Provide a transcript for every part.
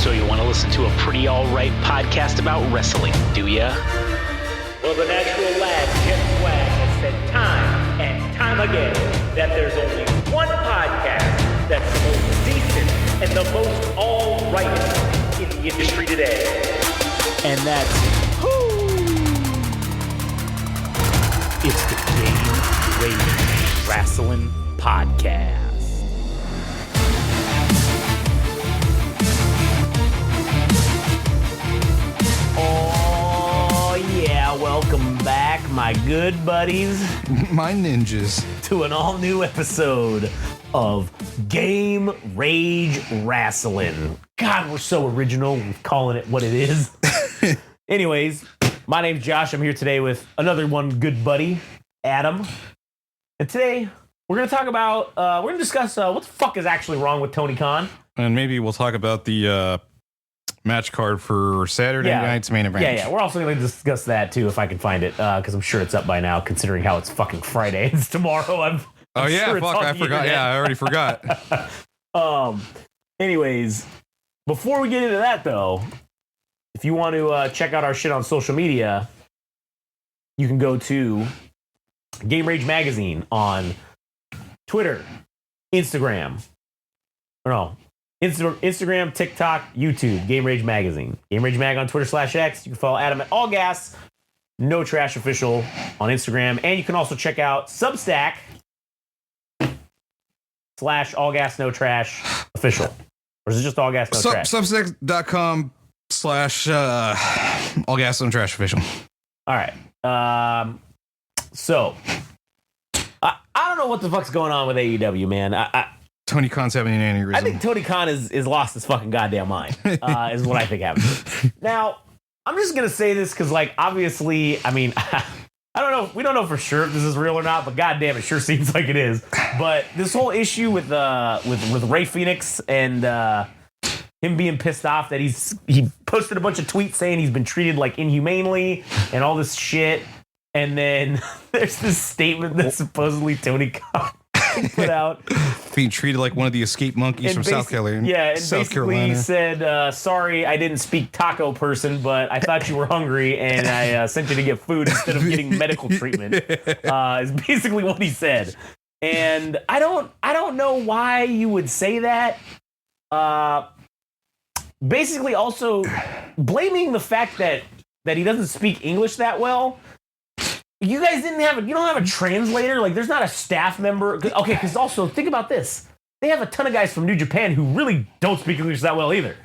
So you want to listen to a pretty alright podcast about wrestling, do ya? Well, the natural lad, Jeff Swag, has said time and time again that there's only one podcast that's the most decent and the most all-rightest in the industry today. And that's... It's the Game Rage Wrestling Podcast. Oh, yeah. Welcome back, my good buddies. My ninjas. To an all-new episode of Game Rage Wrestling. God, we're so original with calling it what it is. Anyways, my name's Josh. I'm here today with another one good buddy, Adam. And today, we're going to talk about, we're going to discuss what the fuck is actually wrong with Tony Khan. And maybe we'll talk about the match card for Saturday night's main event. Yeah. We're also going to discuss that, too, if I can find it, because I'm sure it's up by now, considering how it's fucking Friday. It's tomorrow. I'm sure fuck, I forgot. Yeah, I already forgot. Anyways, before we get into that, though, if you want to check out our shit on social media, you can go to Game Rage Magazine on Twitter, Instagram, TikTok, YouTube, Game Rage Magazine. Game Rage Mag on Twitter/X. You can follow Adam at All Gas, No Trash Official on Instagram. And you can also check out Substack / All Gas No Trash Official. Or is it just All Gas No Trash? Substack.com / All Gas No Trash Official. All right. So I don't know what the fuck's going on with AEW, man. Tony Khan's having an aneurysm. I think Tony Khan is lost his fucking goddamn mind, is what I think happened. Now, I'm just going to say this because, like, obviously, I mean, I don't know. We don't know for sure if this is real or not, but goddamn, it sure seems like it is. But this whole issue with Ray Phoenix and him being pissed off that he posted a bunch of tweets saying he's been treated like inhumanely and all this shit. And then there's this statement that supposedly Tony Khan put out. Being treated like one of the escaped monkeys from South Carolina. Yeah, and basically said, sorry, I didn't speak taco person, but I thought you were hungry and I sent you to get food instead of getting medical treatment. Is basically what he said. And I don't know why you would say that. Basically also blaming the fact that he doesn't speak English that well. You guys you don't have a translator? Like, there's not a staff member? Okay, because also, think about this. They have a ton of guys from New Japan who really don't speak English that well either.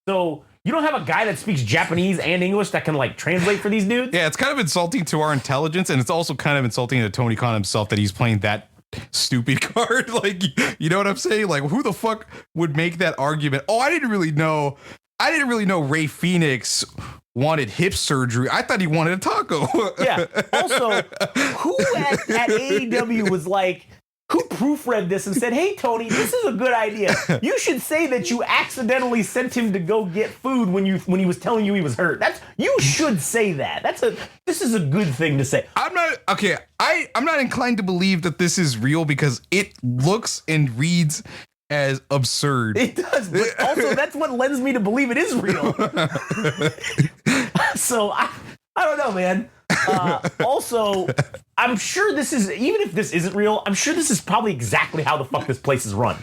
So, you don't have a guy that speaks Japanese and English that can, like, translate for these dudes? Yeah, it's kind of insulting to our intelligence, and it's also kind of insulting to Tony Khan himself that he's playing that stupid card. Like, you know what I'm saying? Like, who the fuck would make that argument? Oh, I didn't really know Ray Phoenix wanted hip surgery. I thought he wanted a taco. Yeah. Also, who at AEW was like, who proofread this and said, hey, Tony, this is a good idea. You should say that you accidentally sent him to go get food when he was telling you he was hurt. You should say that. This is a good thing to say. I'm not inclined to believe that this is real because it looks and reads as absurd. It does, but also that's what lends me to believe it is real. So I don't know, man. Also, I'm sure this is, even if this isn't real, I'm sure this is probably exactly how the fuck this place is run.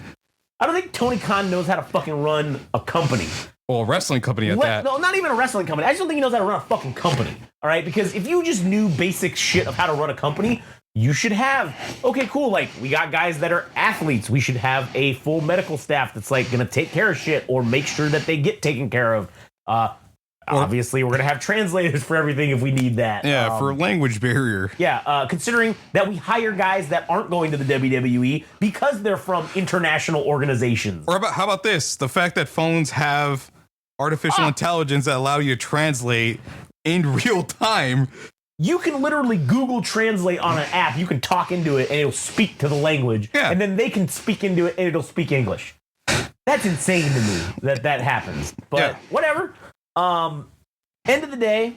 I don't think Tony Khan knows how to fucking run a company. Well, a wrestling company at that. No, not even a wrestling company. I just don't think he knows how to run a fucking company. All right, because if you just knew basic shit of how to run a company, you should have, okay, cool, like, we got guys that are athletes. We should have a full medical staff that's, like, going to take care of shit or make sure that they get taken care of. Obviously, we're going to have translators for everything if we need that. Yeah, for a language barrier. Yeah, considering that we hire guys that aren't going to the WWE because they're from international organizations. Or how about this? The fact that phones have artificial intelligence that allow you to translate in real time. You can literally Google Translate on an app. You can talk into it and it'll speak to the language. Yeah. And then they can speak into it and it'll speak English. That's insane to me that happens. But whatever. End of the day,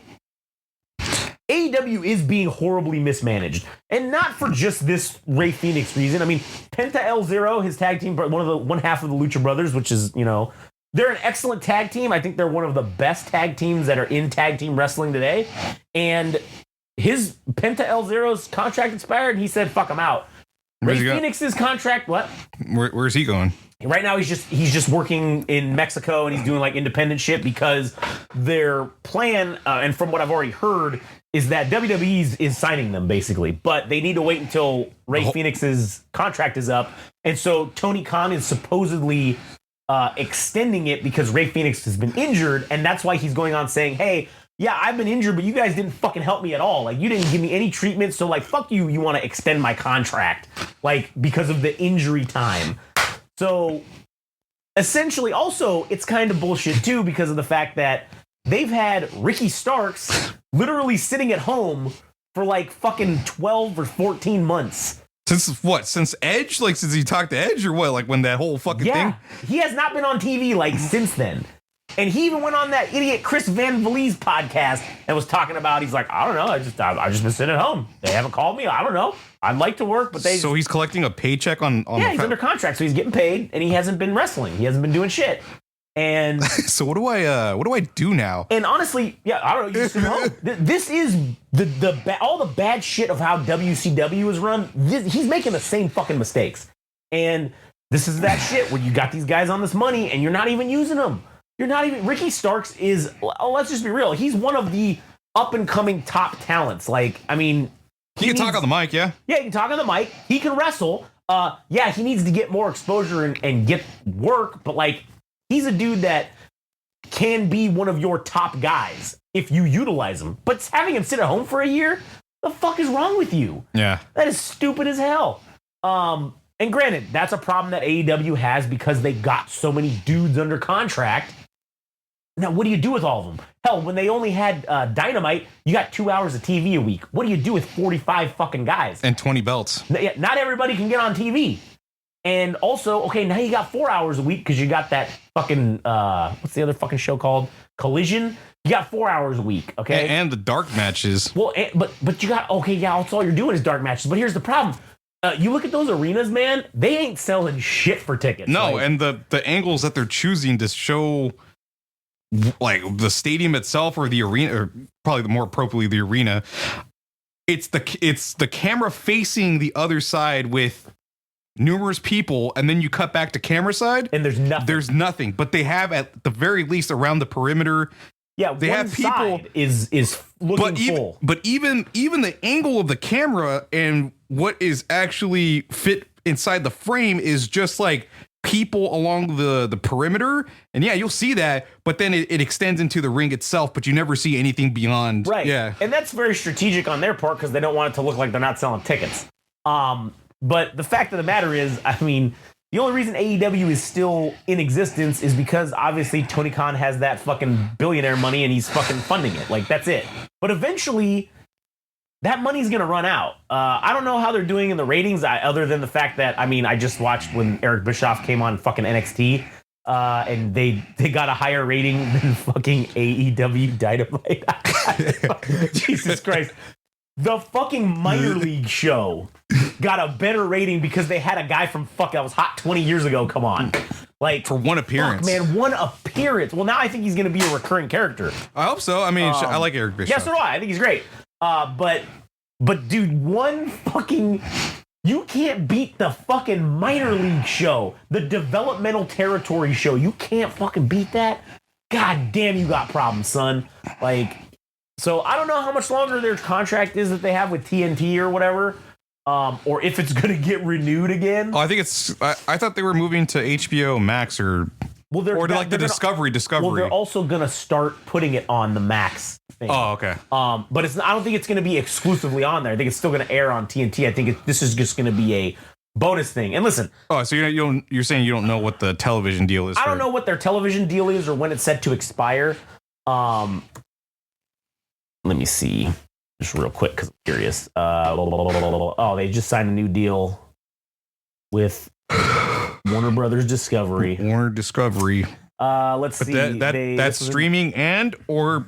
AEW is being horribly mismanaged. And not for just this Ray Phoenix reason. I mean, Penta El Zero, his tag team, one half of the Lucha Brothers, which is, you know, they're an excellent tag team. I think they're one of the best tag teams that are in tag team wrestling today. And his Penta El Zero's contract expired, and he said, "Fuck, I'm out." Ray Phoenix's contract, what? Where's he going? Right now, he's just working in Mexico, and he's doing like independent shit because their plan, and from what I've already heard, is that WWE is signing them basically, but they need to wait until Ray Phoenix's contract is up, and so Tony Khan is supposedly extending it because Ray Phoenix has been injured, and that's why he's going on saying, "Hey, yeah, I've been injured, but you guys didn't fucking help me at all. Like, you didn't give me any treatment, so like, fuck you. You want to extend my contract, like because of the injury time." So essentially, also, it's kind of bullshit too because of the fact that they've had Ricky Starks literally sitting at home for like fucking 12 or 14 months. Since what? Since Edge? Like, since he talked to Edge or what? Like, when that whole fucking thing? He has not been on TV like since then. And he even went on that idiot Chris Van Vliet's podcast and was talking about, he's like, I don't know, I've just been sitting at home. They haven't called me. I don't know. I'd like to work, but they... So he's collecting a paycheck on yeah, he's under contract, so he's getting paid, and he hasn't been wrestling. He hasn't been doing shit. And... So what do I do now? And honestly, yeah, I don't know. You just know. This is all the bad shit of how WCW is run. He's making the same fucking mistakes. And this is that shit where you got these guys on this money, and you're not even using them. You're not even... Ricky Starks is... let's just be real. He's one of the up-and-coming top talents. Like, I mean... He can talk on the mic, yeah? Yeah, he can talk on the mic. He can wrestle. Yeah, he needs to get more exposure and get work, but, like, he's a dude that can be one of your top guys if you utilize him. But having him sit at home for a year? The fuck is wrong with you? Yeah. That is stupid as hell. And granted, that's a problem that AEW has because they got so many dudes under contract. Now, what do you do with all of them? Hell, when they only had Dynamite, you got 2 hours of TV a week. What do you do with 45 fucking guys? And 20 belts. Not everybody can get on TV. And also, okay, now you got 4 hours a week because you got that fucking, what's the other fucking show called? Collision? You got 4 hours a week, okay? And the dark matches. Well, but you got, okay, yeah, that's all you're doing is dark matches. But here's the problem. You look at those arenas, man, they ain't selling shit for tickets. No, like, and the angles that they're choosing to show... like the stadium itself or the arena, or probably more appropriately the arena, it's the camera facing the other side with numerous people, and then you cut back to camera side and there's nothing, but they have at the very least around the perimeter, they have people is looking full. But even the angle of the camera and what is actually fit inside the frame is just like people along the perimeter, and yeah, you'll see that, but then it extends into the ring itself, but you never see anything beyond. Right. Yeah. And that's very strategic on their part because they don't want it to look like they're not selling tickets. But the fact of the matter is, I mean, the only reason AEW is still in existence is because obviously Tony Khan has that fucking billionaire money and he's fucking funding it. Like, that's it. But eventually that money's going to run out. I don't know how they're doing in the ratings, other than the fact that, I mean, I just watched when Eric Bischoff came on fucking NXT, and they got a higher rating than fucking AEW Dynamite. Jesus Christ. The fucking minor league show got a better rating because they had a guy from that was hot 20 years ago come on. Like, for one appearance. Man, one appearance. Well, now I think he's going to be a recurring character. I hope so. I mean, I like Eric Bischoff. Yeah, so do I. I think he's great. But dude, one fucking... You can't beat the fucking minor league show. The developmental territory show. You can't fucking beat that? God damn, you got problems, son. Like, so I don't know how much longer their contract is that they have with TNT or whatever. Or if it's going to get renewed again. Oh, I think it's... I thought they were moving to HBO Max or... Well, the Discovery. Well, they're also going to start putting it on the Max thing. Oh, okay. But I don't think it's going to be exclusively on there. I think it's still going to air on TNT. I think this is just going to be a bonus thing. And listen. Oh, so you're saying you don't know what the television deal is? I don't know what their television deal is or when it's set to expire. Let me see. Just real quick because I'm curious. Oh, they just signed a new deal with... Warner Brothers Discovery. Let's see. That's streaming and or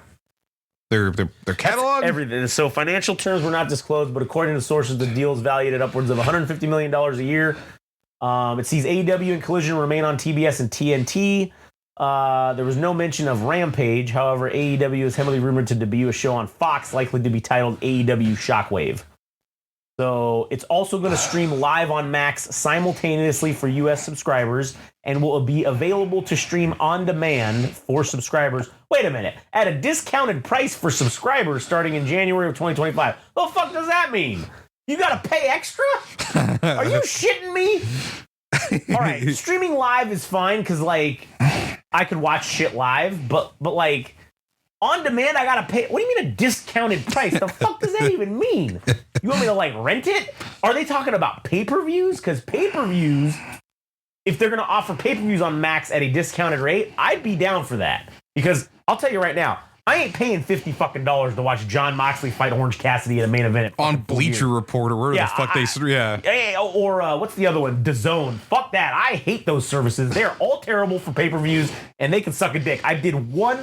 their catalog. Everything. So financial terms were not disclosed, but according to sources, the deal is valued at upwards of $150 million a year. It sees AEW and Collision remain on TBS and TNT. There was no mention of Rampage. However, AEW is heavily rumored to debut a show on Fox, likely to be titled AEW Shockwave. So it's also going to stream live on Max simultaneously for U.S. subscribers and will be available to stream on demand for subscribers. Wait a minute. At a discounted price for subscribers starting in January of 2025. What the fuck does that mean? You got to pay extra? Are you shitting me? All right. Streaming live is fine because, like, I could watch shit live, but like, on demand, I gotta pay. What do you mean a discounted price? The fuck does that even mean? You want me to like rent it? Are they talking about pay-per-views? Because pay-per-views, if they're gonna offer pay-per-views on Max at a discounted rate, I'd be down for that. Because I'll tell you right now, I ain't paying $50 fucking to watch John Moxley fight Orange Cassidy in a main event on Bleacher Report or where the fuck Or what's the other one? DAZN. Fuck that. I hate those services. They're all terrible for pay-per-views and they can suck a dick. I did what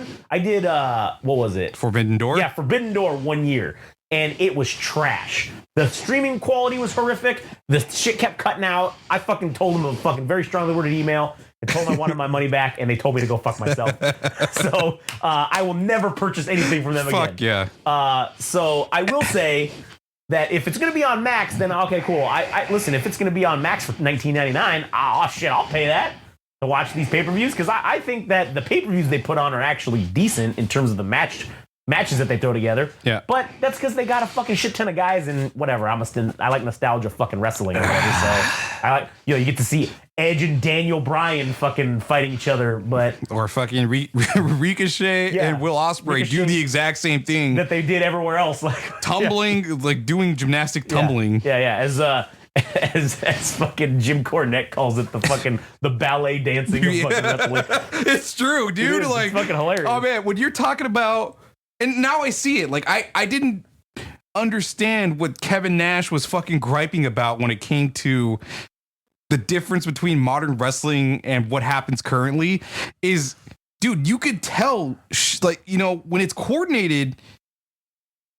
was it? Forbidden Door? Yeah, Forbidden Door 1 year. And it was trash. The streaming quality was horrific. The shit kept cutting out. I fucking told them a fucking very strongly worded email. I told them I wanted my money back, and they told me to go fuck myself. So I will never purchase anything from them again. Fuck yeah. So I will say that if it's going to be on Max, then okay, cool. I listen, if it's going to be on Max for $19.99, shit, I'll pay that to watch these pay-per-views, because I think that the pay-per-views they put on are actually decent in terms of the matches that they throw together. Yeah. But that's because they got a fucking shit ton of guys and whatever. I like nostalgia fucking wrestling or whatever. So I like, you get to see Edge and Daniel Bryan fucking fighting each other, or fucking Ricochet and Will Ospreay do the exact same thing that they did everywhere else, like tumbling, like doing gymnastic tumbling. As fucking Jim Cornette calls it, the ballet dancing of fucking wrestling. It's true, dude. It's fucking hilarious. Oh man, when you're talking about, and now I see it. Like I didn't understand what Kevin Nash was fucking griping about when it came to the difference between modern wrestling and what happens currently. Is, dude, you could tell, when it's coordinated.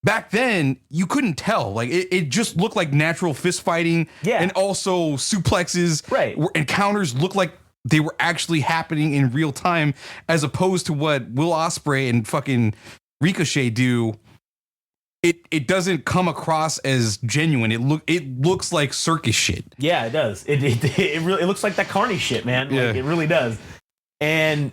Back then, you couldn't tell. Like it just looked like natural fist fighting, and also suplexes, right? And counters looked like they were actually happening in real time, as opposed to what Will Ospreay and fucking Ricochet do. It doesn't come across as genuine. It looks like circus shit. Yeah, it does. It really looks like that Carney shit, man. Yeah. Like, it really does. And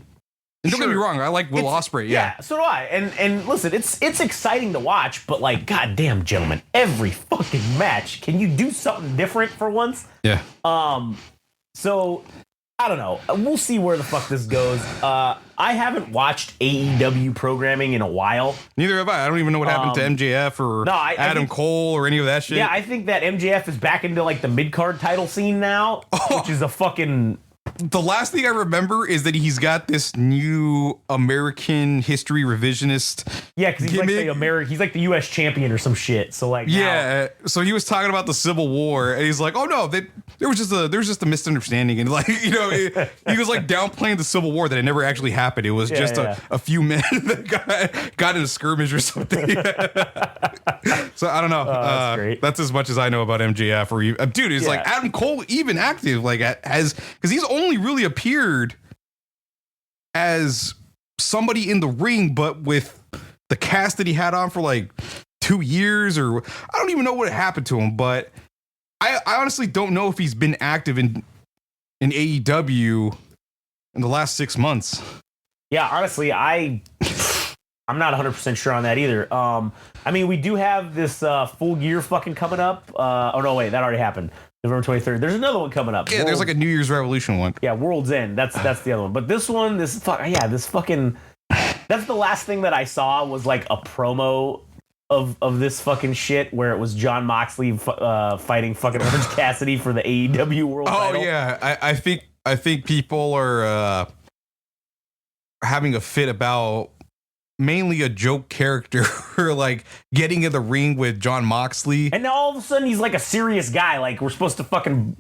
don't get me wrong, I like Will Ospreay. Yeah, so do I. And listen, it's exciting to watch, but like, goddamn, gentlemen, every fucking match, can you do something different for once? Yeah. So I don't know. We'll see where the fuck this goes. I haven't watched AEW programming in a while. Neither have I. I don't even know what happened to MJF or Adam Cole or any of that shit. Yeah, I think that MJF is back into like the mid-card title scene now, which is a fucking... The last thing I remember is that he's got this new American history revisionist. Yeah, because he's like the U.S. champion or some shit. So like, so he was talking about the Civil War, and he's like, "Oh no, there was just a misunderstanding," and like, he was like downplaying the Civil War that it never actually happened. It was just a few men that got in a skirmish or something. So I don't know. That's great. That's as much as I know about MJF. Or dude, it's like Adam Cole even active, like because he's only really appeared as somebody in the ring, but with the cast that he had on for like 2 years, or I don't even know what happened to him, but I honestly don't know if he's been active in AEW in the last 6 months. Yeah, honestly, I'm not 100% sure on that either. I mean, we do have this Full Gear fucking coming up. Oh no, wait, that already happened. November 23rd. There's another one coming up. Yeah, there's like a New Year's Revolution one. Yeah, World's End. That's the other one. But this one, this fucking. That's the last thing that I saw was like a promo of this fucking shit where it was John Moxley fighting fucking Orange Cassidy for the AEW World Title. Oh yeah, I think people are having a fit about mainly a joke character like getting in the ring with John Moxley, and now all of a sudden he's like a serious guy. Like we're supposed to fucking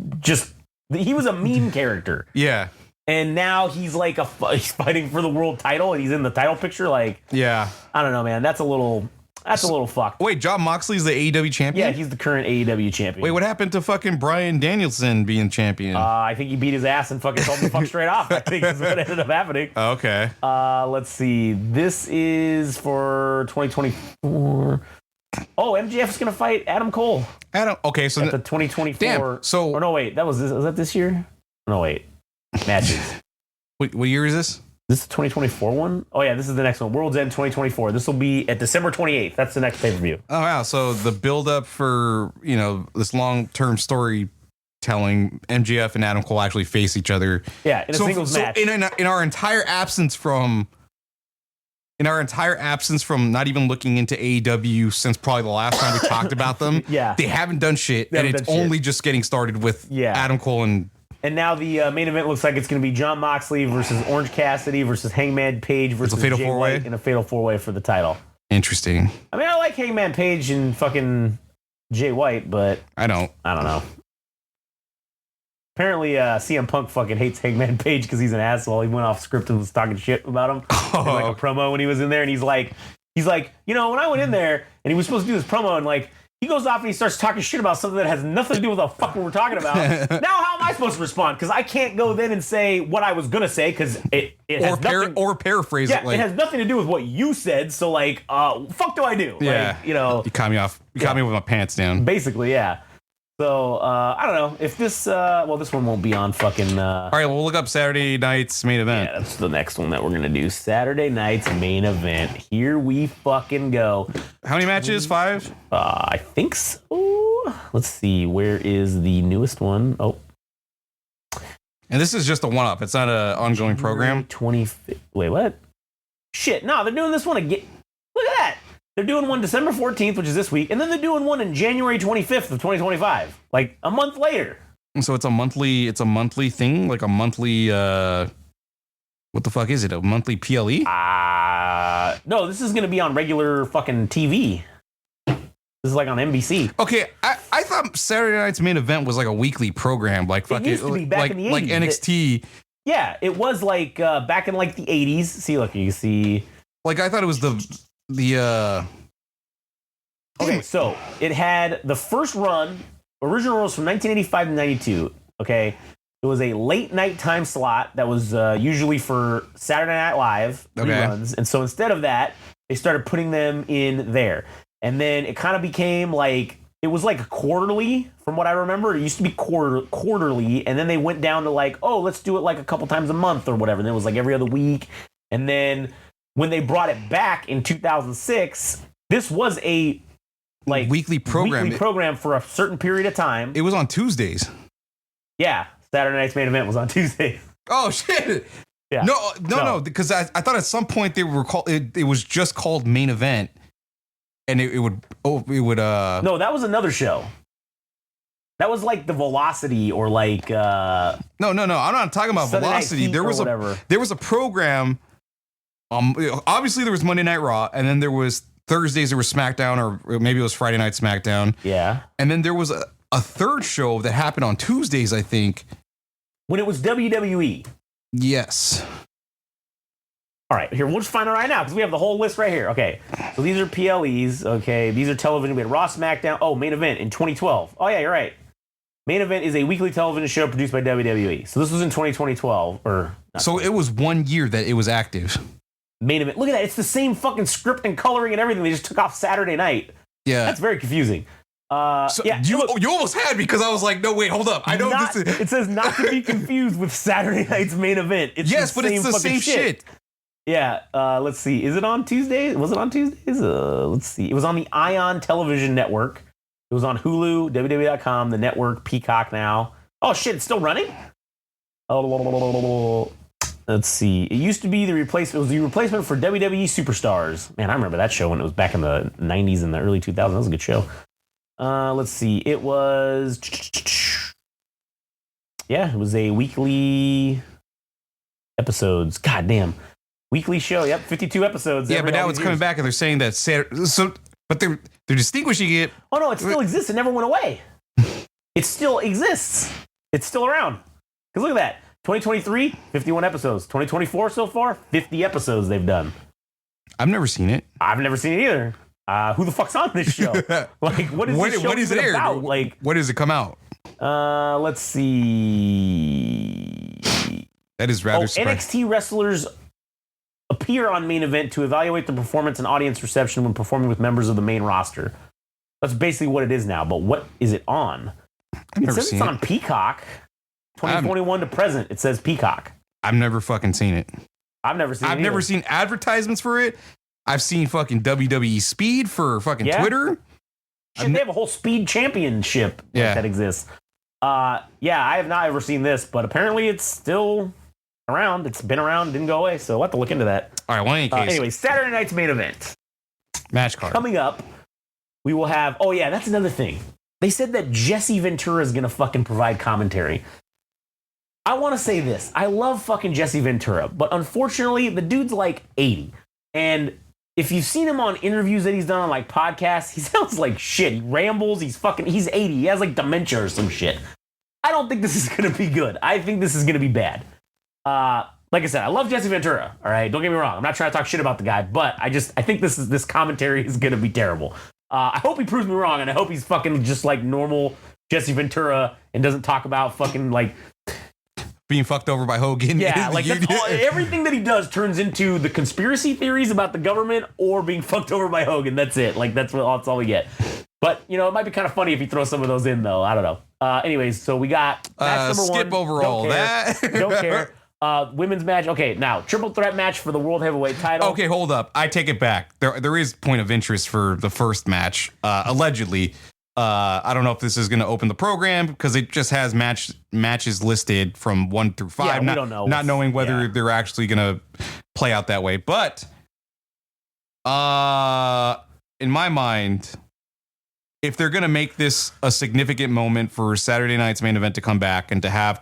he was a meme character. Yeah. And now he's like he's fighting for the world title and he's in the title picture. Like, yeah, I don't know, man. That's a little That's a little fucked. Wait, Jon Moxley's the AEW champion? Yeah, he's the current AEW champion. Wait, what happened to fucking Bryan Danielson being champion? I think he beat his ass and fucking told him to fuck straight off. I think is what ended up happening. Okay. Let's see. This is for 2024. Oh, MJF is going to fight Adam Cole. Okay, so at the 2024. Damn. So, or no, wait, was that this year? No, wait. Matches. What year is this? This is the 2024 one? Oh, yeah, this is the next one. World's End 2024. This will be at December 28th. That's the next pay-per-view. Oh, wow. So the build-up for, this long-term storytelling, MJF and Adam Cole actually face each other. Yeah, in a singles match. In our entire absence from not even looking into AEW since probably the last time we talked about them, yeah, they haven't done shit, and it's only just getting started with Adam Cole and... And now the main event looks like it's going to be Jon Moxley versus Orange Cassidy versus Hangman Page versus Fatal Jay four-way? White in a fatal four-way for the title. Interesting. I mean, I like Hangman Page and fucking Jay White, but I don't know. Apparently, CM Punk fucking hates Hangman Page because he's an asshole. He went off script and was talking shit about him. In like a promo when he was in there, and he's like, when I went in there and he was supposed to do this promo, and like, he goes off and he starts talking shit about something that has nothing to do with the fuck we're talking about. Now, how am I supposed to respond? Because I can't go then and say what I was gonna say because it has nothing, or paraphrase it. Like, it has nothing to do with what you said. So like, fuck do I do? Yeah, like, you caught me off. You caught me with my pants down. Basically, yeah. So I don't know if this. This one won't be on fucking. All right, we'll look up Saturday night's main event. Yeah, that's the next one that we're gonna do. Saturday night's main event. Here we fucking go. How many matches? 5? I think so. Let's see. Where is the newest one? Oh. And this is just a one-up. It's not an ongoing program. 25th. Wait, what? Shit. No, they're doing this one again. Look at that. They're doing one December 14th, which is this week, and then they're doing one in January 25th of 2025, like a month later. So it's a monthly thing, like a monthly. What the fuck is it? A monthly PLE? No, this is going to be on regular fucking TV. This is like on NBC. Okay, I thought Saturday night's main event was like a weekly program, like fucking used to be back in the 80s. like NXT. Yeah, it was like back in like the 80s. See, look, you see. Like I thought it was the. Okay, so it had the first run, original rules from 1985 to 92. Okay, it was a late night time slot that was usually for Saturday Night Live reruns, and so instead of that, they started putting them in there, and then it kind of became like it was like quarterly, from what I remember. It used to be quarterly, and then they went down to like, oh, let's do it like a couple times a month or whatever. And then it was like every other week, and then when they brought it back in 2006, this was a like weekly program for a certain period of time. It was on Tuesdays. Yeah, Saturday night's main event was on Tuesdays. Oh shit! Yeah. No, because I thought at some point they were called. It was just called main event, and it would. No, that was another show. That was like the Velocity or like. No. I'm not talking about Sunday Velocity. There was a program. Obviously there was Monday Night Raw, and then there was Thursdays there was SmackDown, or maybe it was Friday Night SmackDown. Yeah. And then there was a third show that happened on Tuesdays, I think. When it was WWE. Yes. All right, here, we'll just find it right now because we have the whole list right here. Okay, so these are PLEs. Okay, these are television. We had Raw, SmackDown. Oh, main event in 2012. Oh, yeah, you're right. Main event is a weekly television show produced by WWE. So this was in 2012. So it was 1 year that it was active. Main event. Look at that. It's the same fucking script and coloring and everything. They just took off Saturday night. Yeah. That's very confusing. You almost had me because I was like, no, wait, hold up. I know this is... It says not to be confused with Saturday night's main event. It's the same shit. Yeah. Let's see. Is it on Tuesdays? Was it on Tuesdays? Let's see. It was on the Ion Television Network. It was on Hulu, WWE.com, the network, Peacock now. Oh, shit. It's still running? Let's see. It used to be the replacement. It was the replacement for WWE Superstars. Man, I remember that show when it was back in the 90s and the early 2000s. That was a good show. Let's see. It was... Yeah, it was a weekly episodes. God damn. Weekly show. Yep, 52 episodes. Yeah, but now it's coming back and they're saying that but they're distinguishing it. Oh no, it still exists. It never went away. It still exists. It's still around. Because look at that. 2023, 51 episodes. 2024 so far, 50 episodes they've done. I've never seen it. I've never seen it either. Who the fuck's on this show? Like, what is this show what is even it about? Like, what does it come out? let's see. That is rather surprising. NXT wrestlers appear on main event to evaluate the performance and audience reception when performing with members of the main roster. That's basically what it is now. But what is it on? It says it's on Peacock. 2021 to present. It says Peacock. I've never fucking seen it. I've never seen it. I've never seen advertisements for it. I've seen fucking WWE Speed for fucking Twitter. Shit, they have a whole Speed Championship that exists. I have not ever seen this, but apparently it's still around. It's been around, didn't go away, so we'll have to look into that. All right, well, in any case. Anyway, Saturday night's main event. Match card. Coming up, we will have, that's another thing. They said that Jesse Ventura is going to fucking provide commentary. I want to say this. I love fucking Jesse Ventura, but unfortunately, the dude's like 80. And if you've seen him on interviews that he's done on like podcasts, he sounds like shit. He rambles. He's 80. He has like dementia or some shit. I don't think this is going to be good. I think this is going to be bad. Like I said, I love Jesse Ventura. All right. Don't get me wrong. I'm not trying to talk shit about the guy, but I think this commentary is going to be terrible. I hope he proves me wrong, and I hope he's fucking just like normal Jesse Ventura and doesn't talk about fucking like being fucked over by Hogan. Yeah, like everything that he does turns into the conspiracy theories about the government or being fucked over by Hogan. That's it. Like that's all we get. But it might be kind of funny if you throw some of those in, though. I don't know. Anyways, so we got match number skip one. over all that. Don't care. Women's match. Okay, now triple threat match for the world heavyweight title. Okay, hold up. I take it back. There is point of interest for the first match, allegedly. I don't know if this is going to open the program because it just has matches listed from 1 through 5. Yeah, we don't know. Not knowing whether they're actually going to play out that way. But in my mind, if they're going to make this a significant moment for Saturday night's main event to come back and to have...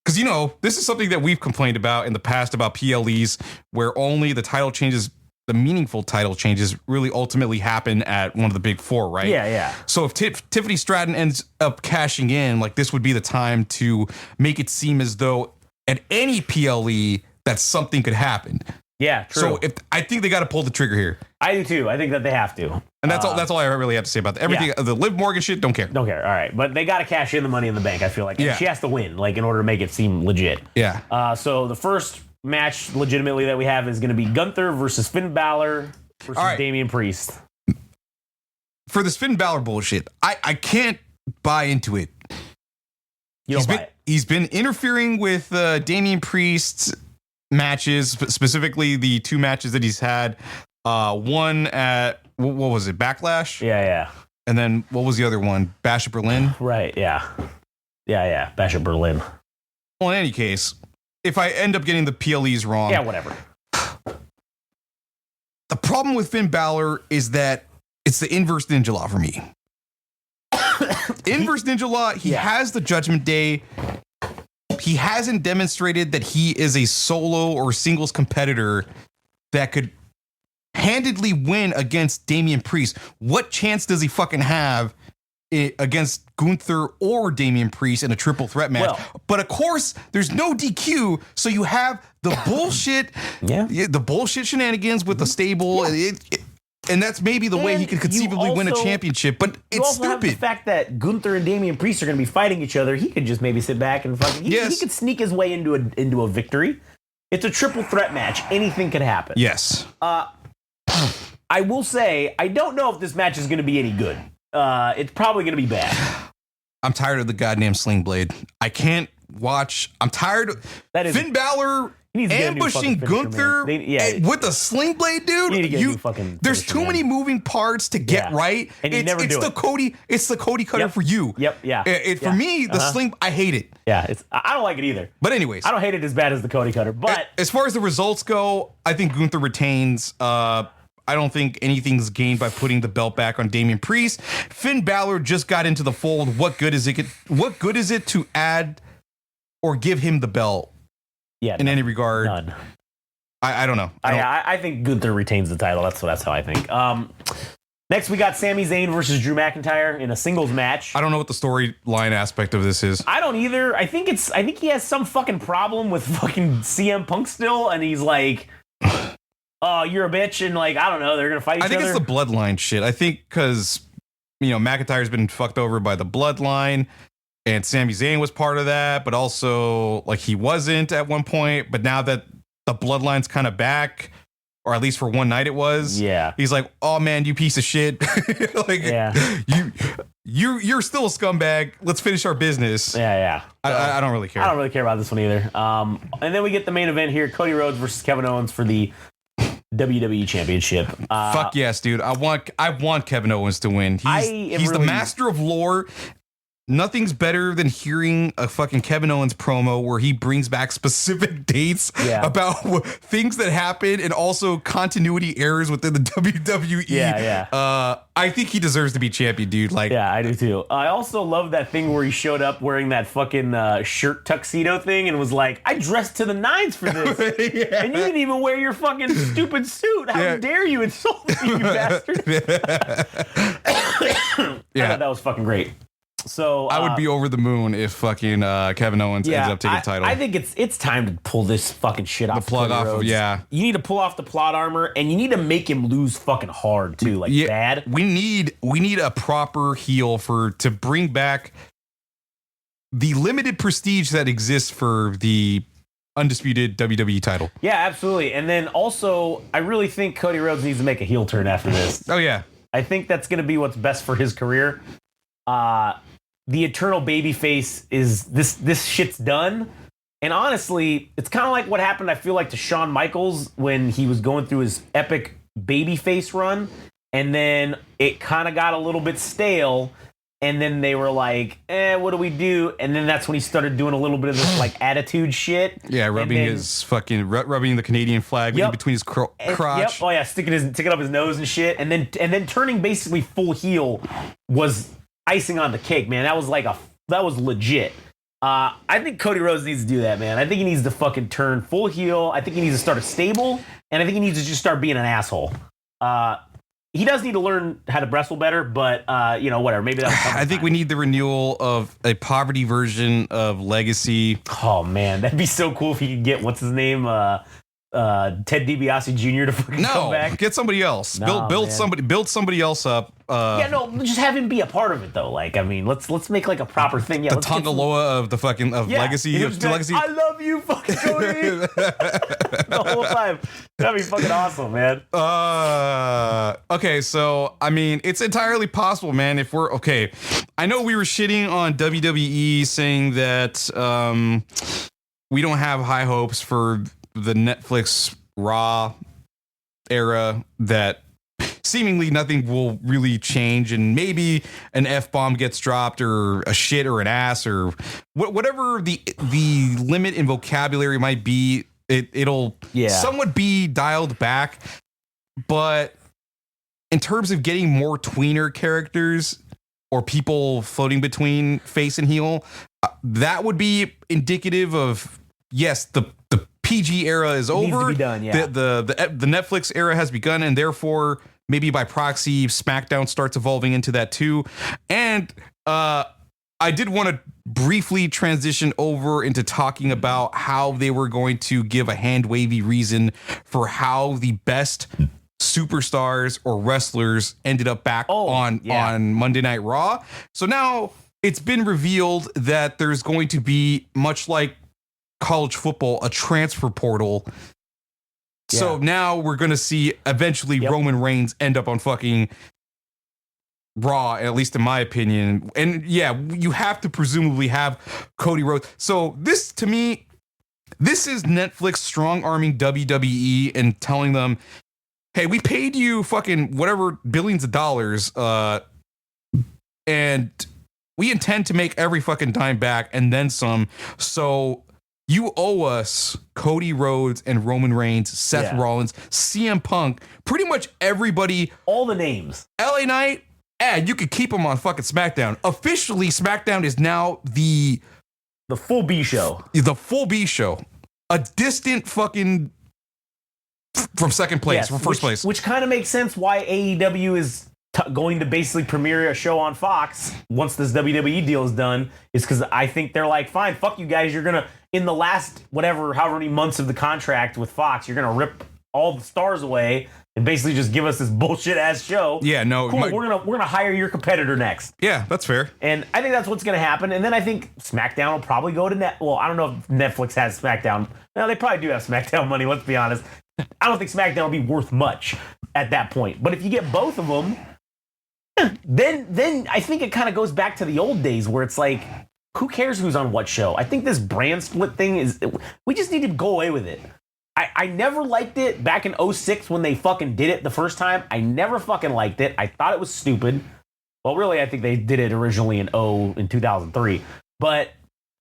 Because, this is something that we've complained about in the past about PLEs where only the title changes... The meaningful title changes really ultimately happen at one of the big four, right? Yeah. So if Tiffany Stratton ends up cashing in, like this would be the time to make it seem as though at any PLE that something could happen. Yeah, true. So I think they got to pull the trigger here. I do too. I think that they have to. And that's all. That's all I really have to say about that. Everything, the Liv Morgan shit, don't care. Don't care. All right, but they got to cash in the Money in the Bank. I feel like, and she has to win, like in order to make it seem legit. Yeah. So the first match legitimately that we have is going to be Gunther versus Finn Balor versus Damian Priest. For this Finn Balor bullshit, I can't buy into it. He's been interfering with Damian Priest's matches, specifically the two matches that he's had. One at what was it, Backlash? Yeah. And then what was the other one? Bash at Berlin? Right, yeah. Bash at Berlin. Well, in any case, if I end up getting the PLEs wrong... Yeah, whatever. The problem with Finn Balor is that it's the inverse Ninja Law for me. Inverse Ninja Law, he has the Judgment Day. He hasn't demonstrated that he is a solo or singles competitor that could handedly win against Damian Priest. What chance does he fucking have against Gunther or Damian Priest in a triple threat match? But of course, there's no DQ, so you have the bullshit, the bullshit shenanigans with the stable, and that's maybe the way he could conceivably win a championship. But it's stupid. Have the fact that Gunther and Damian Priest are going to be fighting each other. He could just maybe sit back and fucking. He could sneak his way into a victory. It's a triple threat match. Anything could happen. Yes. I will say I don't know if this match is going to be any good. It's probably going to be bad. I'm tired of the goddamn sling blade. I can't watch. I'm tired of Finn Balor ambushing Gunther with a sling blade, dude. There's too many moving parts to get right. And you never do it. It's the Cody Cutter for you. For me, the sling, I hate it. Yeah, I don't like it either. But anyways, I don't hate it as bad as the Cody Cutter. But as far as the results go, I think Gunther retains. I don't think anything's gained by putting the belt back on Damian Priest. Finn Balor just got into the fold. What good is it to add or give him the belt? In any regard? None. I don't know. I think Gunther retains the title. That's how I think. Next, we got Sami Zayn versus Drew McIntyre in a singles match. I don't know what the storyline aspect of this is. I don't either. I think he has some fucking problem with fucking CM Punk still, and he's like, oh, you're a bitch, and like I don't know, they're gonna fight each other. I think it's the bloodline shit. I think because McIntyre's been fucked over by the bloodline, and Sami Zayn was part of that, but also like he wasn't at one point. But now that the bloodline's kind of back, or at least for one night it was. Yeah. He's like, oh man, you piece of shit. Like, yeah. You're still a scumbag. Let's finish our business. Yeah. I don't really care. I don't really care about this one either. And then we get the main event here: Cody Rhodes versus Kevin Owens for the WWE Championship. Fuck yes, dude. I want Kevin Owens to win. He's the master of lore. Nothing's better than hearing a fucking Kevin Owens promo where he brings back specific dates about things that happen and also continuity errors within the WWE. Yeah. I think he deserves to be champion, dude. Like, yeah, I do too. I also love that thing where he showed up wearing that fucking shirt tuxedo thing and was like, I dressed to the nines for this. And you didn't even wear your fucking stupid suit. How dare you insult me, you bastard? I thought that was fucking great. So I would be over the moon if fucking Kevin Owens ends up taking the title. I think it's time to pull this fucking shit off. The plug off of, You need to pull off the plot armor, and you need to make him lose fucking hard too, like bad. We need a proper heel to bring back the limited prestige that exists for the undisputed WWE title. Yeah, absolutely. And then also, I really think Cody Rhodes needs to make a heel turn after this. Oh yeah, I think that's going to be what's best for his career. The eternal babyface is this shit's done. And honestly, it's kind of like what happened, I feel like, to Shawn Michaels when he was going through his epic babyface run. And then it kind of got a little bit stale. And then they were like, what do we do? And then that's when he started doing a little bit of this like attitude shit. Yeah, rubbing the Canadian flag in between his crotch. Yep. Oh yeah, sticking up his nose and shit. And then turning basically full heel was icing on the cake, man. That was legit. I think Cody Rhodes needs to do that, man. I think he needs to fucking turn full heel. I think he needs to start a stable, and I think he needs to just start being an asshole. He does need to learn how to wrestle better, but whatever. Maybe that. I think we need the renewal of a poverty version of Legacy. Oh man, that'd be so cool if he could get what's his name, Ted DiBiase Jr. to fucking come back. Get somebody else. Build somebody else up. Just have him be a part of it though. Like, I mean, let's make like a proper thing. Yeah, the Tongaloa of the fucking Legacy. Legacy. I love you, fucking Cody. The whole time. That'd be fucking awesome, man. Okay, so I mean, it's entirely possible, man. If we're okay, I know we were shitting on WWE saying that we don't have high hopes for the Netflix Raw era, that seemingly nothing will really change, and maybe an F-bomb gets dropped or a shit or an ass or whatever the limit in vocabulary might be, it'll somewhat be dialed back. But in terms of getting more tweener characters or people floating between face and heel, that would be indicative of, yes, the PG era is over. Needs to be done, yeah. The Netflix era has begun, and therefore maybe by proxy SmackDown starts evolving into that too. And I did want to briefly transition over into talking about how they were going to give a hand wavy reason for how the best superstars or wrestlers ended up back on Monday Night Raw. So now it's been revealed that there's going to be, much like college football, a transfer portal. So now we're going to see eventually Roman Reigns end up on fucking Raw, at least in my opinion. And you have to presumably have Cody Rhodes. So this, to me, this is Netflix strong-arming WWE and telling them, hey, we paid you fucking whatever billions of dollars, and we intend to make every fucking dime back and then some. So you owe us Cody Rhodes and Roman Reigns, Seth Rollins, CM Punk, pretty much everybody. All the names. LA Knight, and you could keep them on fucking SmackDown. Officially, SmackDown is now the full B show. The full B show. A distant fucking from second place, from first place. Which kind of makes sense why AEW is going to basically premiere a show on Fox once this WWE deal is done, is because I think they're like, fine, fuck you guys, you're gonna, in the last however many months of the contract with Fox, you're gonna rip all the stars away and basically just give us this bullshit ass show. Yeah, no. Cool, we're gonna hire your competitor next. Yeah, that's fair. And I think that's what's gonna happen. And then I think SmackDown will probably go to Well, I don't know if Netflix has SmackDown. No, they probably do have SmackDown money. Let's be honest. I don't think SmackDown will be worth much at that point. But if you get both of them, then I think it kind of goes back to the old days where it's like, who cares who's on what show? I think this brand split thing we just need to go away with it. I never liked it back in 2006 when they fucking did it the first time. I never fucking liked it. I thought it was stupid. Well, really, I think they did it originally in 2003. But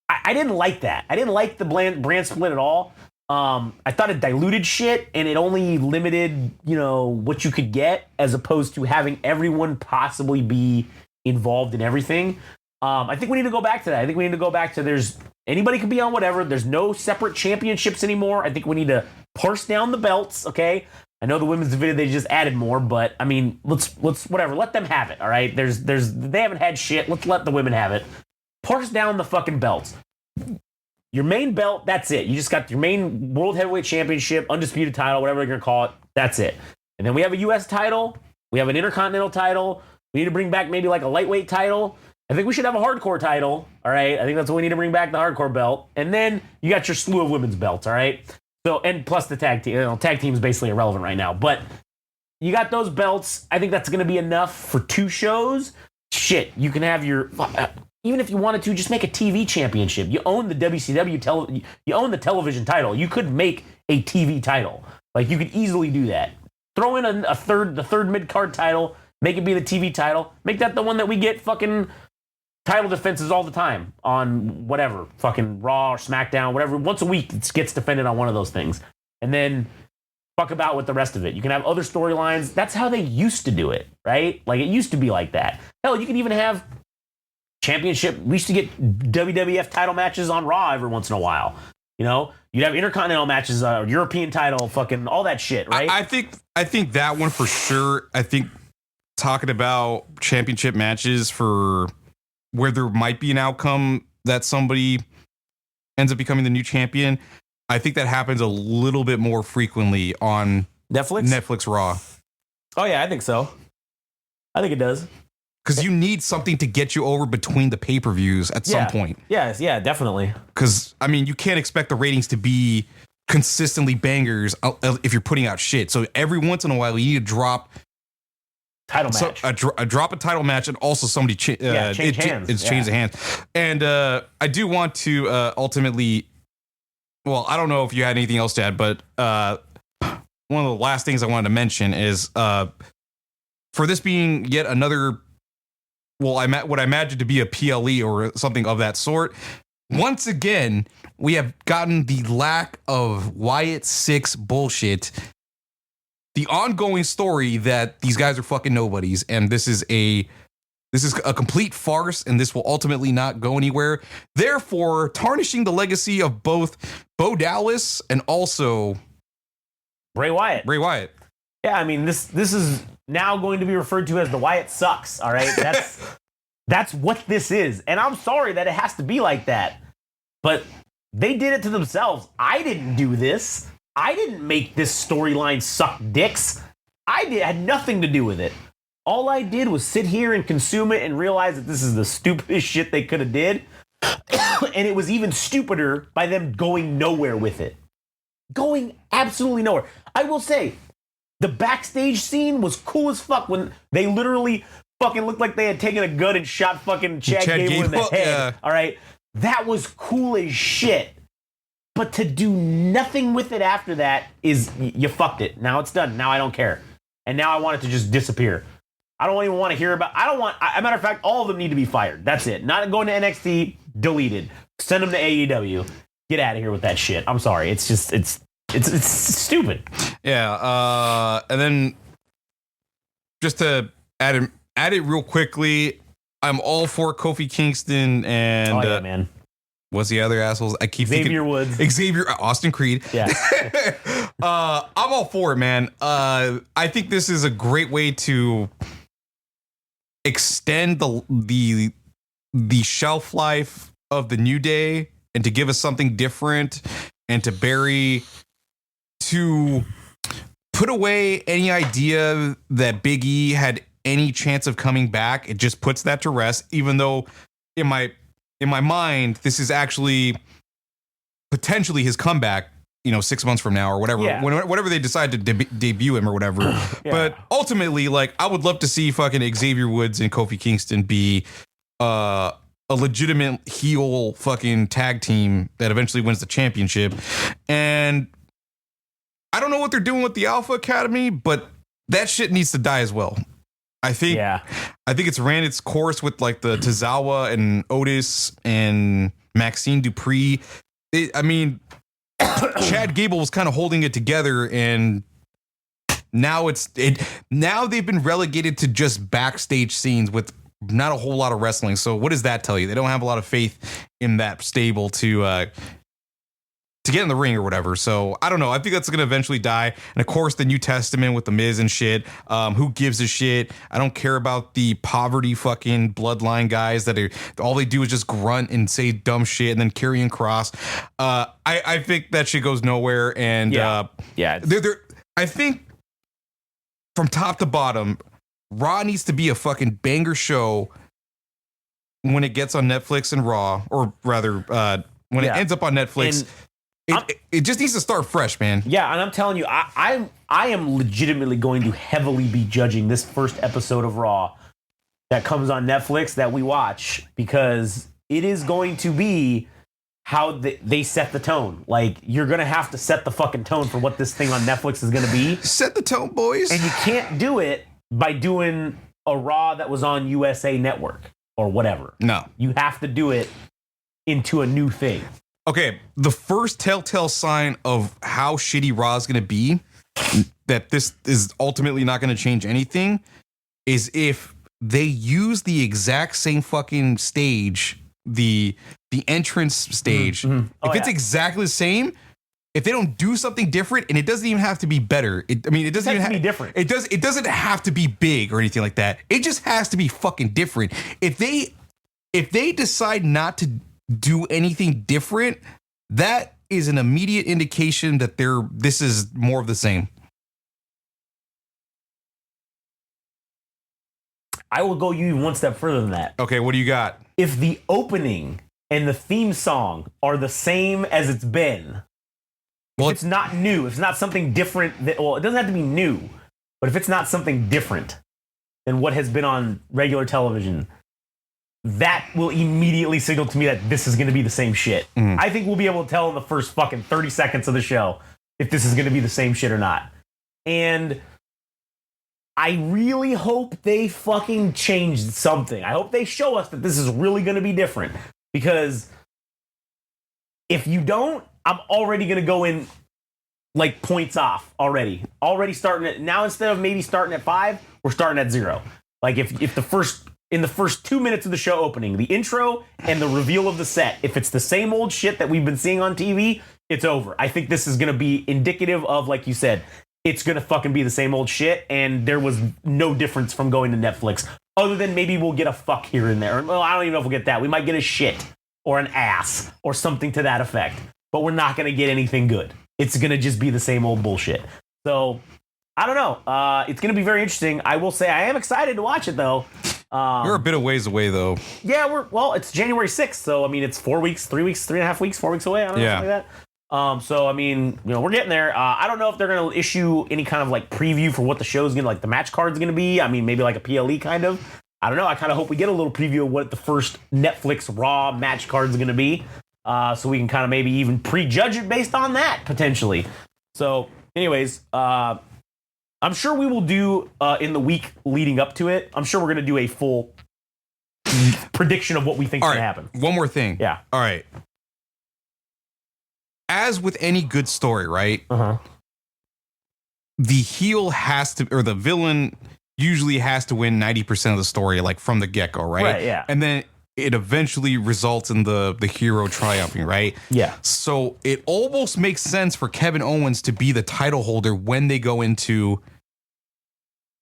I didn't like that. I didn't like the brand split at all. I thought it diluted shit and it only limited, what you could get as opposed to having everyone possibly be involved in everything. I think we need to go back to that. I think we need to go back to anybody can be on whatever. There's no separate championships anymore. I think we need to parse down the belts. Okay. I know the women's division, they just added more, but I mean, let's whatever. Let them have it. All right. They haven't had shit. Let's let the women have it. Parse down the fucking belts. Your main belt, that's it. You just got your main World Heavyweight Championship, undisputed title, whatever you're going to call it. That's it. And then we have a U.S. title. We have an Intercontinental title. We need to bring back maybe like a lightweight title. I think we should have a hardcore title. All right. I think that's what we need to bring back, the hardcore belt. And then you got your slew of women's belts. All right. So, and plus the tag team. Tag team is basically irrelevant right now. But you got those belts. I think that's going to be enough for 2 shows. Shit. You can have your... even if you wanted to, just make a TV championship. You own the WCW, you own the television title. You could make a TV title. Like, you could easily do that. Throw in the third mid-card title, make it be the TV title, make that the one that we get fucking title defenses all the time on whatever, fucking Raw or SmackDown, whatever. Once a week, it gets defended on one of those things. And then fuck about with the rest of it. You can have other storylines. That's how they used to do it, right? Like, it used to be like that. Hell, you can even have championship. We used to get WWF title matches on Raw every once in a while. You'd have Intercontinental matches, European title, fucking all that shit, right? I think that one for sure. I think talking about championship matches for where there might be an outcome that somebody ends up becoming the new champion, I think that happens a little bit more frequently on Netflix Raw. Oh yeah, I think so. I think it does. Because you need something to get you over between the pay-per-views at some point. Yes, yeah, definitely. Because, I mean, you can't expect the ratings to be consistently bangers if you're putting out shit. So every once in a while, you need to drop title match. Drop a title match and also somebody change hands. It's changed the hands. And I do want to ultimately, well, I don't know if you had anything else to add, but one of the last things I wanted to mention is for this being yet another... Well, what I imagine to be a PLE or something of that sort. Once again, we have gotten the lack of Wyatt 6 bullshit. The ongoing story that these guys are fucking nobodies, and this is a complete farce, and this will ultimately not go anywhere. Therefore, tarnishing the legacy of both Bo Dallas and also Bray Wyatt. Yeah, I mean, this is now going to be referred to as the Wyatt sucks. All right, that's what this is, and I'm sorry that it has to be like that, but they did it to themselves. I didn't do this. I didn't make this storyline suck dicks. Had nothing to do with it. All I did was sit here and consume it and realize that this is the stupidest shit they could have did, and it was even stupider by them going nowhere with it. Going absolutely nowhere. I will say, the backstage scene was cool as fuck when they literally fucking looked like they had taken a gun and shot fucking Chad Gable in the head. Yeah. All right. That was cool as shit. But to do nothing with it after that is, you fucked it. Now it's done. Now I don't care. And now I want it to just disappear. I don't even want to hear about, as a matter of fact, all of them need to be fired. That's it. Not going to NXT, deleted. Send them to AEW. Get out of here with that shit. I'm sorry. It's just, it's stupid. Yeah. And then just to add it real quickly, I'm all for Kofi Kingston and man. What's the other assholes? I keep Xavier thinking Woods. Austin Creed. Yeah. I'm all for it, man. I think this is a great way to extend the shelf life of the New Day and to give us something different and to bury two put away any idea that Big E had any chance of coming back. It just puts that to rest, even though in my mind, this is actually potentially his comeback, 6 months from now or whatever, whatever they decide to debut him or whatever. But ultimately, like, I would love to see fucking Xavier Woods and Kofi Kingston be a legitimate heel fucking tag team that eventually wins the championship. And I don't know what they're doing with the Alpha Academy, but that shit needs to die as well. I think it's ran its course with like the Tozawa and Otis and Maxine Dupree. Chad Gable was kind of holding it together, and now now they've been relegated to just backstage scenes with not a whole lot of wrestling. So what does that tell you? They don't have a lot of faith in that stable to get in the ring or whatever. So I don't know. I think that's going to eventually die. And of course, the New Testament with the Miz and shit. Who gives a shit? I don't care about the poverty fucking bloodline guys that all they do is just grunt and say dumb shit and then Karrion Kross. I think that shit goes nowhere. And I think from top to bottom, Raw needs to be a fucking banger show when it gets on Netflix and Raw, or rather, when it ends up on Netflix. It just needs to start fresh, man. Yeah, and I'm telling you, I am legitimately going to heavily be judging this first episode of Raw that comes on Netflix that we watch, because it is going to be how they set the tone. Like, you're going to have to set the fucking tone for what this thing on Netflix is going to be. Set the tone, boys. And you can't do it by doing a Raw that was on USA Network or whatever. No. You have to do it into a new thing. Okay, the first telltale sign of how shitty Raw is going to be, that this is ultimately not going to change anything, is if they use the exact same fucking stage, the entrance stage. Mm-hmm. If it's exactly the same, if they don't do something different, and it doesn't even have to be better. It doesn't even have to be different. It doesn't have to be big or anything like that. It just has to be fucking different. If they decide not to do anything different, that is an immediate indication that this is more of the same. I will go you one step further than that. Okay, what do you got? If the opening and the theme song are the same as it's been, if it's not new, if it's not something different, it doesn't have to be new, but if it's not something different than what has been on regular television, that will immediately signal to me that this is going to be the same shit. Mm. I think we'll be able to tell in the first fucking 30 seconds of the show if this is going to be the same shit or not. And I really hope they fucking changed something. I hope they show us that this is really going to be different. Because if you don't, I'm already going to go in like points off already. Already starting at, now instead of maybe starting at 5, we're starting at 0. Like if in the first 2 minutes of the show opening, the intro and the reveal of the set, if it's the same old shit that we've been seeing on TV, it's over. I think this is going to be indicative of, like you said, it's going to fucking be the same old shit, and there was no difference from going to Netflix, other than maybe we'll get a fuck here and there. Well, I don't even know if we'll get that. We might get a shit or an ass or something to that effect, but we're not going to get anything good. It's going to just be the same old bullshit. So, I don't know. It's going to be very interesting. I will say I am excited to watch it, though. You're a bit of ways away, though. Yeah, it's January 6th, so I mean, it's 4 weeks, 3 weeks, 3.5 weeks, 4 weeks away. I don't know, something like that. So I mean, we're getting there. I don't know if they're gonna issue any kind of like preview for what the show's gonna, like the match card's gonna be. I mean, maybe like a PLE kind of. I don't know. I kind of hope we get a little preview of what the first Netflix Raw match card's gonna be, so we can kind of maybe even prejudge it based on that potentially. So, anyways, I'm sure we will do, in the week leading up to it, I'm sure we're going to do a full prediction of what we think is going to happen. One more thing. Yeah. All right. As with any good story, right? Uh-huh. The heel has to, or the villain usually has to win 90% of the story, like from the get-go, right? Right, yeah. And then it eventually results in the hero triumphing, right? Yeah. So it almost makes sense for Kevin Owens to be the title holder when they go into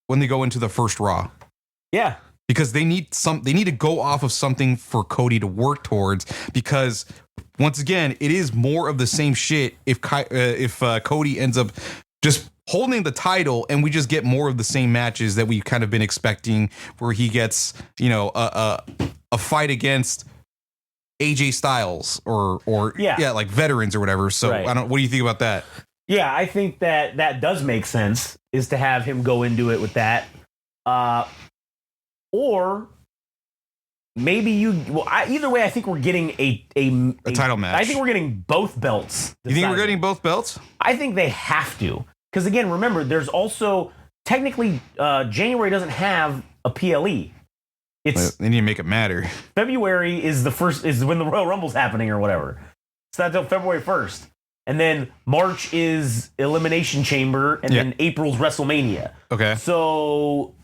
the first Raw. Yeah. Because they need to go off of something for Cody to work towards, because once again, it is more of the same shit if Cody ends up just holding the title, and we just get more of the same matches that we've kind of been expecting, where he gets, you know, a fight against AJ Styles or like veterans or whatever. So Right. what do you think about that? Yeah, I think that does make sense, is to have him go into it with that. Or maybe either way, I think we're getting a title match. I think we're getting both belts. You think we're decided. getting both belts? I think they have to. Because again, remember, there's also technically January doesn't have a PLE. It's They need to make it matter. February is when the Royal Rumble's happening or whatever. So that's until February 1st. And then March is Elimination Chamber, and then April's WrestleMania. Okay. So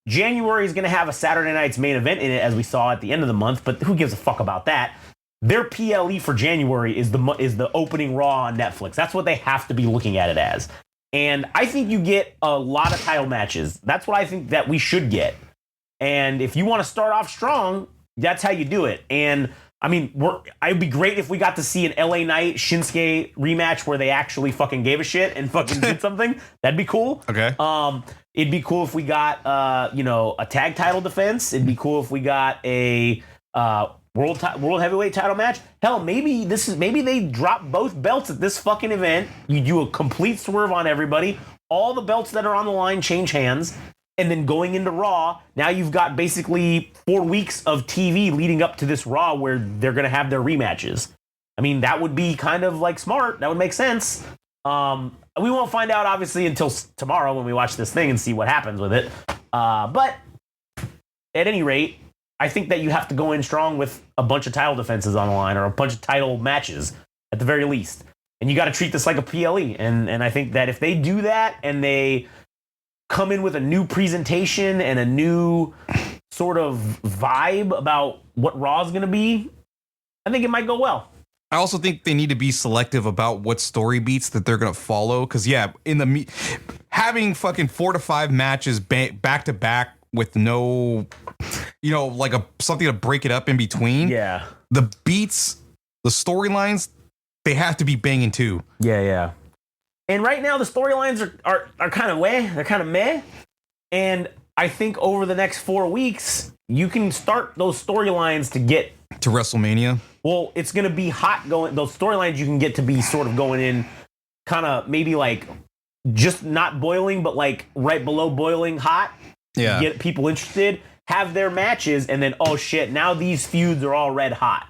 January is going to have a Saturday night's main event in it, as we saw at the end of the month, but who gives a fuck about that? Their PLE for January is the opening Raw on Netflix. That's what they have to be looking at it as. And I think you get a lot of title matches. That's what I think that we should get. And if you want to start off strong, that's how you do it. And I mean, it'd be great if we got to see an LA Knight Shinsuke rematch where they actually fucking gave a shit and fucking did something. That'd be cool. Okay. It'd be cool if we got a tag title defense. It'd be cool if we got a world heavyweight title match. Hell, maybe they drop both belts at this fucking event. You do a complete swerve on everybody. All the belts that are on the line change hands. And then going into Raw, now you've got basically 4 weeks of TV leading up to this Raw where they're going to have their rematches. I mean, that would be kind of like smart. That would make sense. We won't find out, obviously, until tomorrow when we watch this thing and see what happens with it. But at any rate, I think that you have to go in strong with a bunch of title defenses on the line, or a bunch of title matches at the very least. And you got to treat this like a PLE. And I think that if they do that and they come in with a new presentation and a new sort of vibe about what Raw is going to be, I think it might go well. I also think they need to be selective about what story beats that they're going to follow. Because, having fucking 4 to 5 matches back to back with no, like something to break it up in between. Yeah. The beats, the storylines, they have to be banging too. Yeah. And right now the storylines are kind of they're kind of meh. And I think over the next 4 weeks, you can start those storylines to get to WrestleMania. Well, it's going to be hot going. Those storylines you can get to be sort of going in kind of maybe like just not boiling, but like right below boiling hot. Yeah. Get people interested, have their matches, and then, oh shit, now these feuds are all red hot.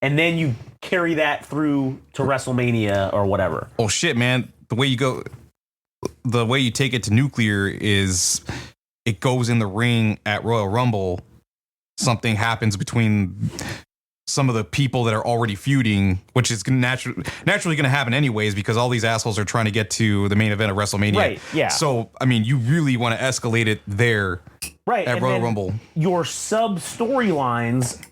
And then you carry that through to WrestleMania or whatever. Oh shit, man. The way you take it to nuclear is it goes in the ring at Royal Rumble. Something happens between some of the people that are already feuding, which is naturally going to happen anyways, because all these assholes are trying to get to the main event of WrestleMania. Right, yeah. So, I mean, you really want to escalate it there at Royal Rumble. Your sub storylines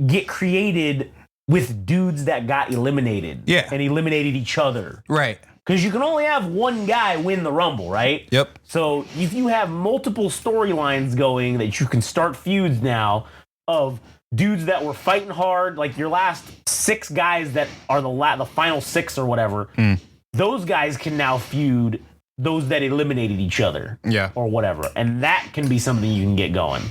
get created with dudes that got eliminated. Yeah. And eliminated each other. Right. Because you can only have one guy win the Rumble, right? Yep. So if you have multiple storylines going that you can start feuds now of dudes that were fighting hard, like your last 6 guys that are the final 6 or whatever, those guys can now feud those that eliminated each other. Yeah. Or whatever. And that can be something you can get going.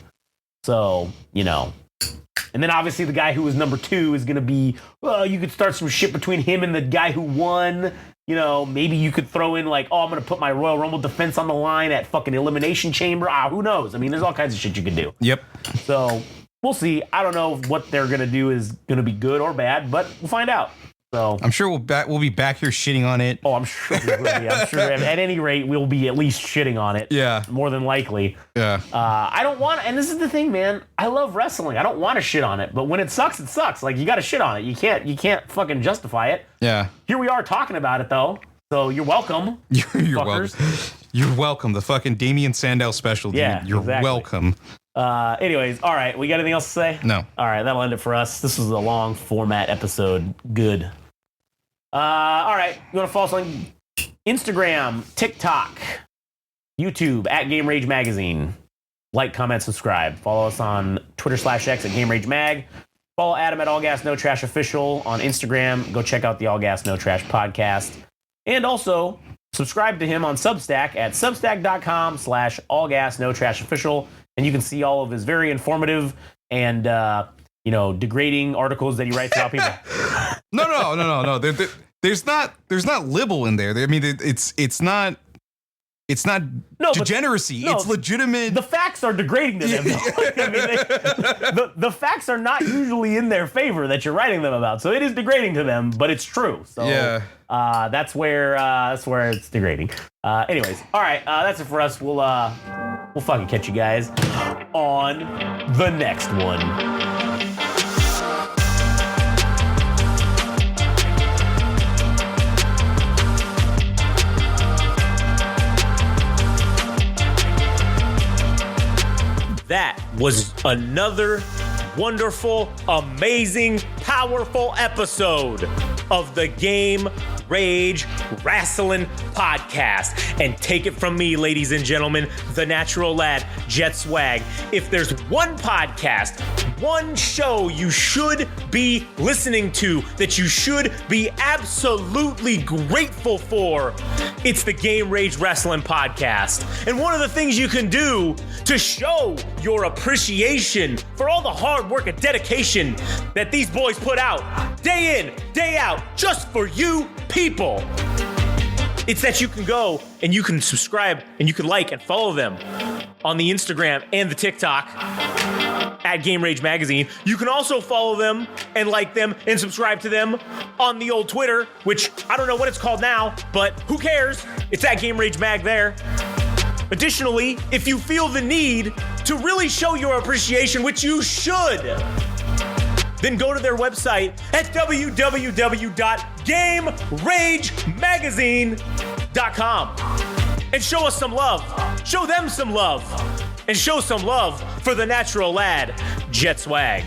So, And then obviously the guy who was number 2 is going to be, you could start some shit between him and the guy who won. Maybe you could throw in like, I'm going to put my Royal Rumble defense on the line at fucking Elimination Chamber. Who knows? I mean, there's all kinds of shit you could do. Yep. So we'll see. I don't know if what they're going to do is going to be good or bad, but we'll find out. So I'm sure we'll be back here shitting on it. Oh, I'm sure we will be. I'm sure at any rate we'll be at least shitting on it. Yeah. More than likely. Yeah. I don't want, and this is the thing, man. I love wrestling. I don't want to shit on it, but when it sucks, it sucks. Like you got to shit on it. You can't fucking justify it. Yeah. Here we are talking about it though. So you're welcome. You're welcome. You're welcome. The fucking Damian Sandow special. Yeah. Dude. You're exactly. welcome. Anyways, all right. We got anything else to say? No. All right. That'll end it for us. This was a long format episode. Good. All right. You want to follow us on Instagram, TikTok, YouTube at Game Rage Magazine. Like, comment, subscribe. Follow us on Twitter/X at Game Rage Mag. Follow Adam at All Gas No Trash Official on Instagram. Go check out the All Gas No Trash podcast. And also subscribe to him on Substack at substack.com/allgasnotrashofficial, and you can see all of his very informative and degrading articles that he writes about people. No. There's not libel in there. I mean, it's not degeneracy. It's legitimate. The facts are degrading to them. I mean, the facts are not usually in their favor that you're writing them about. So it is degrading to them, but it's true. So that's where it's degrading. Anyways, all right, that's it for us. We'll fucking catch you guys on the next one. That was another wonderful, amazing, powerful episode of the Game Rage Wrestling Podcast. And take it from me, ladies and gentlemen, the natural lad, Jet Swag. If there's one podcast, one show you should be listening to, that you should be absolutely grateful for, it's the Game Rage Wrestling Podcast. And one of the things you can do to show your appreciation for all the hard work and dedication that these boys put out day in, day out, just for you people, it's that you can go and you can subscribe and you can like and follow them on the Instagram and the TikTok at Game Rage Magazine. You can also follow them and like them and subscribe to them on the old Twitter, which I don't know what it's called now, but who cares? It's at Game Rage Mag there. Additionally, if you feel the need to really show your appreciation, which you should, then go to their website at www.GameRageMagazine.com and show us some love. Show them some love. And show some love for the natural lad, Jet Swag.